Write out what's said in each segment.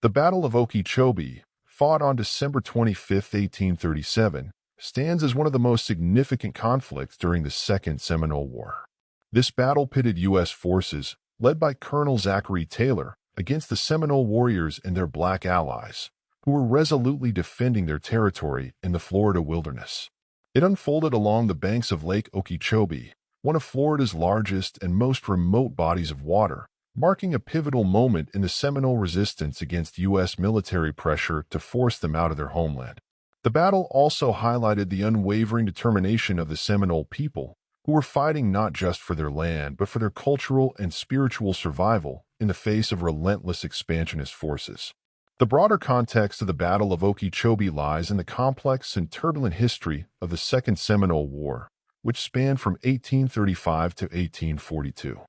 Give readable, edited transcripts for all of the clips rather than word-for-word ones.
The Battle of Okeechobee, fought on December 25, 1837, stands as one of the most significant conflicts during the Second Seminole War. This battle pitted U.S. forces, led by Colonel Zachary Taylor, against the Seminole warriors and their black allies, who were resolutely defending their territory in the Florida wilderness. It unfolded along the banks of Lake Okeechobee, one of Florida's largest and most remote bodies of water, marking a pivotal moment in the Seminole resistance against U.S. military pressure to force them out of their homeland. The battle also highlighted the unwavering determination of the Seminole people, who were fighting not just for their land but for their cultural and spiritual survival in the face of relentless expansionist forces. The broader context of the Battle of Okeechobee lies in the complex and turbulent history of the Second Seminole War, which spanned from 1835 to 1842.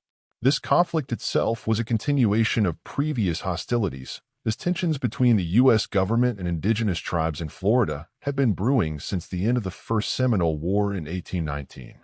This conflict itself was a continuation of previous hostilities, as tensions between the U.S. government and indigenous tribes in Florida had been brewing since the end of the First Seminole War in 1819.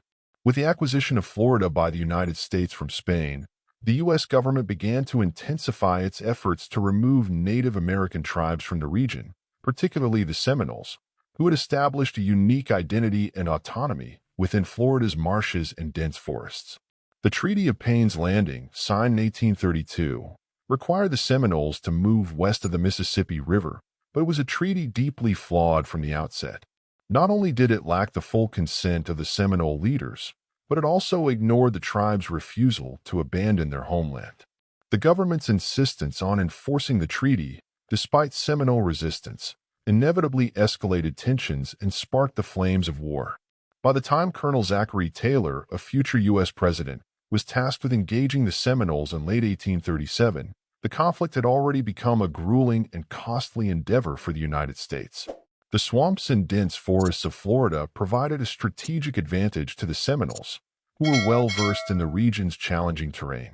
With the acquisition of Florida by the United States from Spain, the U.S. government began to intensify its efforts to remove Native American tribes from the region, particularly the Seminoles, who had established a unique identity and autonomy within Florida's marshes and dense forests. The Treaty of Payne's Landing, signed in 1832, required the Seminoles to move west of the Mississippi River, but it was a treaty deeply flawed from the outset. Not only did it lack the full consent of the Seminole leaders, but it also ignored the tribe's refusal to abandon their homeland. The government's insistence on enforcing the treaty, despite Seminole resistance, inevitably escalated tensions and sparked the flames of war. By the time Colonel Zachary Taylor, a future U.S. president, was tasked with engaging the Seminoles in late 1837, the conflict had already become a grueling and costly endeavor for the United States. The swamps and dense forests of Florida provided a strategic advantage to the Seminoles, who were well-versed in the region's challenging terrain.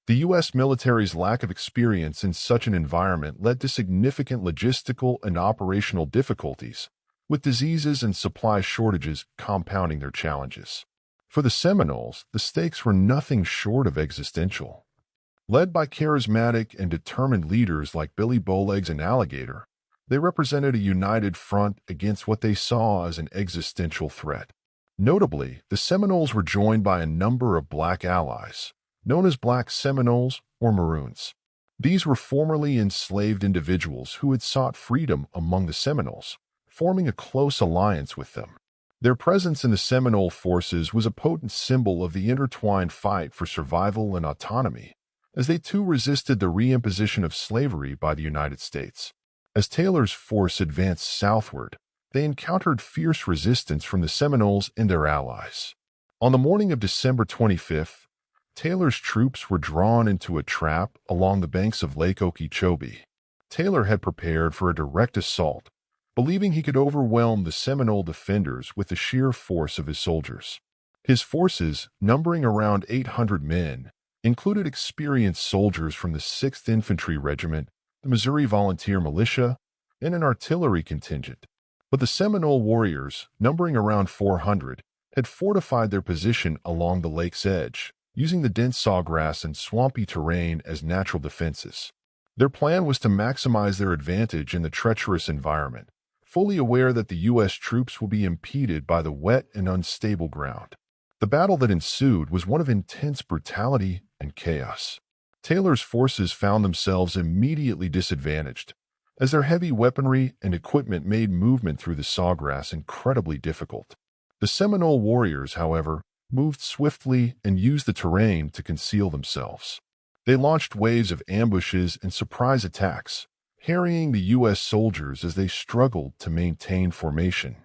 The U.S. military's lack of experience in such an environment led to significant logistical and operational difficulties, with diseases and supply shortages compounding their challenges. For the Seminoles, the stakes were nothing short of existential. Led by charismatic and determined leaders like Billy Bowlegs and Alligator, they represented a united front against what they saw as an existential threat. Notably, the Seminoles were joined by a number of black allies, known as Black Seminoles or Maroons. These were formerly enslaved individuals who had sought freedom among the Seminoles, forming a close alliance with them. Their presence in the Seminole forces was a potent symbol of the intertwined fight for survival and autonomy, as they too resisted the reimposition of slavery by the United States. As Taylor's force advanced southward, they encountered fierce resistance from the Seminoles and their allies. On the morning of December 25th, Taylor's troops were drawn into a trap along the banks of Lake Okeechobee. Taylor had prepared for a direct assault, believing he could overwhelm the Seminole defenders with the sheer force of his soldiers. His forces, numbering around 800 men, included experienced soldiers from the 6th Infantry Regiment, the Missouri Volunteer Militia, and an artillery contingent. But the Seminole warriors, numbering around 400, had fortified their position along the lake's edge, using the dense sawgrass and swampy terrain as natural defenses. Their plan was to maximize their advantage in the treacherous environment, fully aware that the U.S. troops would be impeded by the wet and unstable ground. The battle that ensued was one of intense brutality and chaos. Taylor's forces found themselves immediately disadvantaged, as their heavy weaponry and equipment made movement through the sawgrass incredibly difficult. The Seminole warriors, however, moved swiftly and used the terrain to conceal themselves. They launched waves of ambushes and surprise attacks, harrying the U.S. soldiers as they struggled to maintain formation.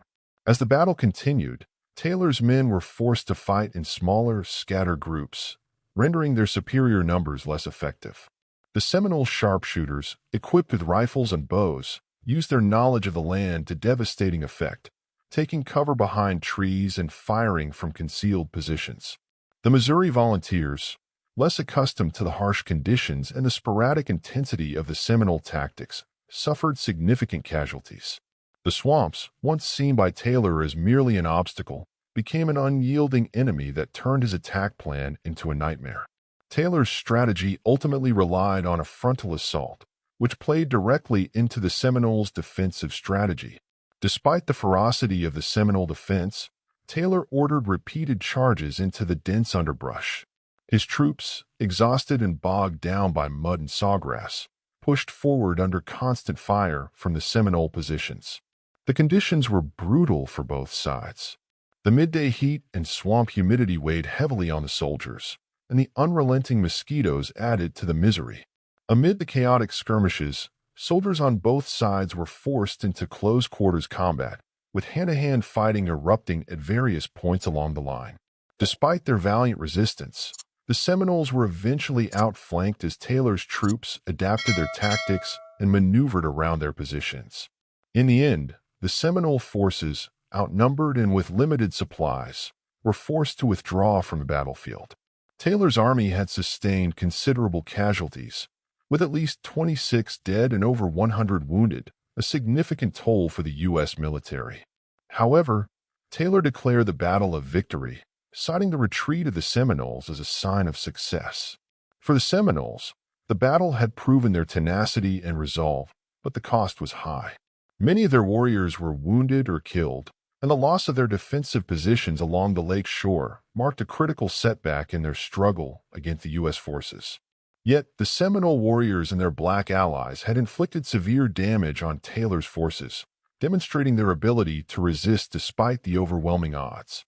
As the battle continued, Taylor's men were forced to fight in smaller, scattered groups, rendering their superior numbers less effective. The Seminole sharpshooters, equipped with rifles and bows, used their knowledge of the land to devastating effect, taking cover behind trees and firing from concealed positions. The Missouri Volunteers, less accustomed to the harsh conditions and the sporadic intensity of the Seminole tactics, suffered significant casualties. The swamps, once seen by Taylor as merely an obstacle, became an unyielding enemy that turned his attack plan into a nightmare. Taylor's strategy ultimately relied on a frontal assault, which played directly into the Seminoles' defensive strategy. Despite the ferocity of the Seminole defense, Taylor ordered repeated charges into the dense underbrush. His troops, exhausted and bogged down by mud and sawgrass, pushed forward under constant fire from the Seminole positions. The conditions were brutal for both sides. The midday heat and swamp humidity weighed heavily on the soldiers, and the unrelenting mosquitoes added to the misery. Amid the chaotic skirmishes, soldiers on both sides were forced into close-quarters combat, with hand-to-hand fighting erupting at various points along the line. Despite their valiant resistance, the Seminoles were eventually outflanked as Taylor's troops adapted their tactics and maneuvered around their positions. In the end, the Seminole forces, outnumbered and with limited supplies, were forced to withdraw from the battlefield. Taylor's army had sustained considerable casualties, with at least 26 dead and over 100 wounded, a significant toll for the U.S. military. However, Taylor declared the battle a victory, citing the retreat of the Seminoles as a sign of success. For the Seminoles, the battle had proven their tenacity and resolve, but the cost was high. Many of their warriors were wounded or killed, and the loss of their defensive positions along the lake shore marked a critical setback in their struggle against the U.S. forces. Yet, the Seminole warriors and their black allies had inflicted severe damage on Taylor's forces, demonstrating their ability to resist despite the overwhelming odds.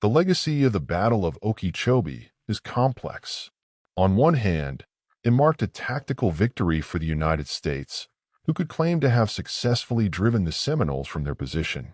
The legacy of the Battle of Okeechobee is complex. On one hand, it marked a tactical victory for the United States, who could claim to have successfully driven the Seminoles from their position.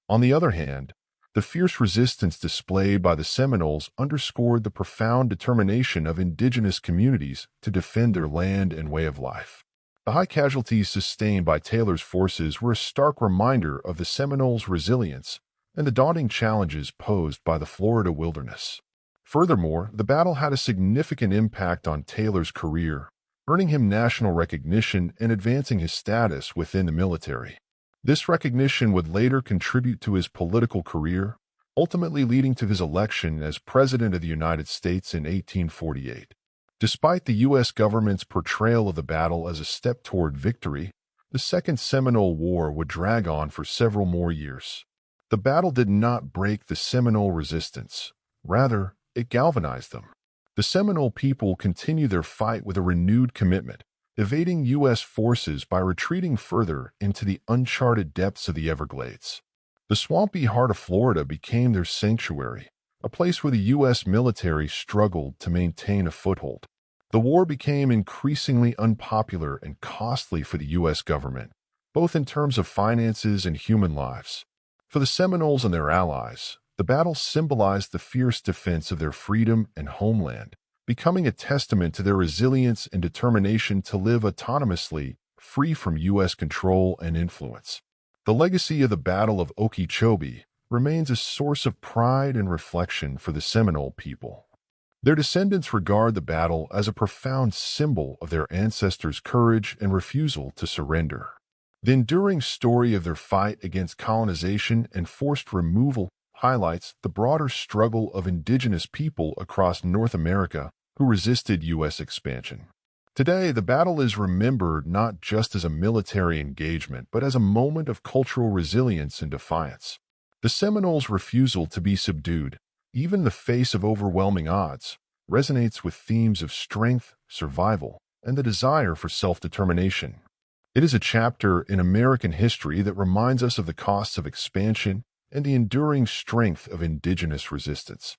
On the other hand, the fierce resistance displayed by the Seminoles underscored the profound determination of indigenous communities to defend their land and way of life. The high casualties sustained by Taylor's forces were a stark reminder of the Seminoles' resilience and the daunting challenges posed by the Florida wilderness. Furthermore, the battle had a significant impact on Taylor's career, earning him national recognition and advancing his status within the military. This recognition would later contribute to his political career, ultimately leading to his election as President of the United States in 1848. Despite the U.S. government's portrayal of the battle as a step toward victory, the Second Seminole War would drag on for several more years. The battle did not break the Seminole resistance. Rather, it galvanized them. The Seminole people continued their fight with a renewed commitment, evading U.S. forces by retreating further into the uncharted depths of the Everglades. The swampy heart of Florida became their sanctuary, a place where the U.S. military struggled to maintain a foothold. The war became increasingly unpopular and costly for the U.S. government, both in terms of finances and human lives. For the Seminoles and their allies, the battle symbolized the fierce defense of their freedom and homeland, becoming a testament to their resilience and determination to live autonomously, free from U.S. control and influence. The legacy of the Battle of Okeechobee remains a source of pride and reflection for the Seminole people. Their descendants regard the battle as a profound symbol of their ancestors' courage and refusal to surrender. The enduring story of their fight against colonization and forced removal highlights the broader struggle of indigenous people across North America who resisted U.S. expansion. Today, the battle is remembered not just as a military engagement, but as a moment of cultural resilience and defiance. The Seminoles' refusal to be subdued, even in the face of overwhelming odds, resonates with themes of strength, survival, and the desire for self-determination. It is a chapter in American history that reminds us of the costs of expansion and the enduring strength of indigenous resistance.